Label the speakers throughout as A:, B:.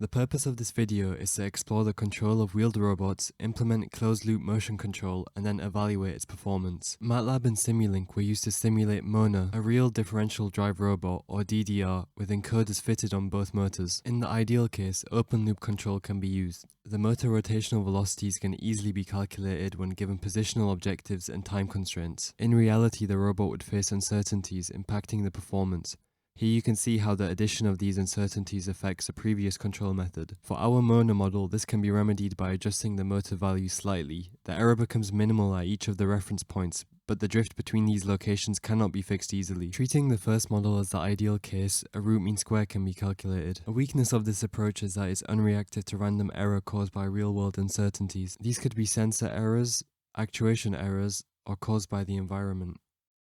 A: The purpose of this video is to explore the control of wheeled robots, implement closed-loop motion control, and then evaluate its performance. MATLAB and Simulink were used to simulate Mona, a real differential drive robot, or DDR, with encoders fitted on both motors. In the ideal case, open-loop control can be used. The motor rotational velocities can easily be calculated when given positional objectives and time constraints. In reality, the robot would face uncertainties impacting the performance. Here you can see how the addition of these uncertainties affects a previous control method. For our Mona model, this can be remedied by adjusting the motor value slightly. The error becomes minimal at each of the reference points, but the drift between these locations cannot be fixed easily. Treating the first model as the ideal case, a root mean square can be calculated. A weakness of this approach is that it's unreactive to random error caused by real-world uncertainties. These could be sensor errors, actuation errors, or caused by the environment.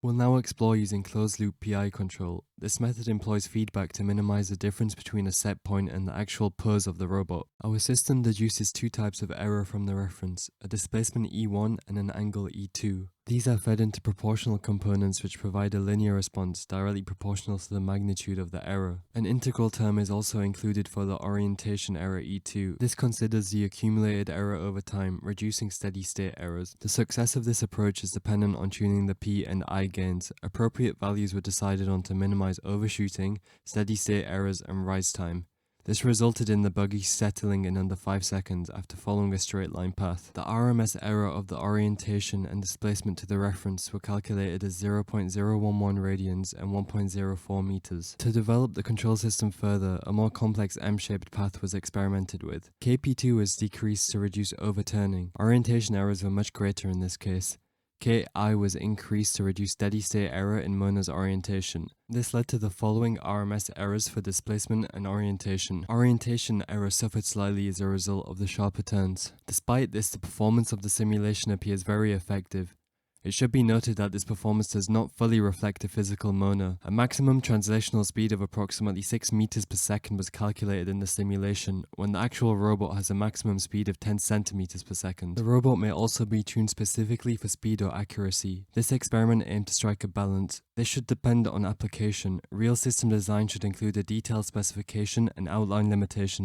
A: We'll now explore using closed-loop PI control. This method employs feedback to minimize the difference between a set point and the actual pose of the robot. Our system deduces two types of error from the reference, a displacement E1 and an angle E2. These are fed into proportional components which provide a linear response directly proportional to the magnitude of the error. An integral term is also included for the orientation error E2. This considers the accumulated error over time, reducing steady-state errors. The success of this approach is dependent on tuning the P and I gains. Appropriate values were decided on to minimize overshooting, steady-state errors, and rise time. This resulted in the buggy settling in under 5 seconds after following a straight line path. The RMS error of the orientation and displacement to the reference were calculated as 0.011 radians and 1.04 meters. To develop the control system further, a more complex M-shaped path was experimented with. KP2 was decreased to reduce overturning. Orientation errors were much greater in this case. Ki was increased to reduce steady-state error in Mona's orientation. This led to the following RMS errors for displacement and orientation. Orientation error suffered slightly as a result of the sharper turns. Despite this, the performance of the simulation appears very effective. It should be noted that this performance does not fully reflect a physical Mona. A maximum translational speed of approximately 6 meters per second was calculated in the simulation, when the actual robot has a maximum speed of 10 centimeters per second. The robot may also be tuned specifically for speed or accuracy. This experiment aimed to strike a balance. This should depend on application. Real system design should include a detailed specification and outline limitations.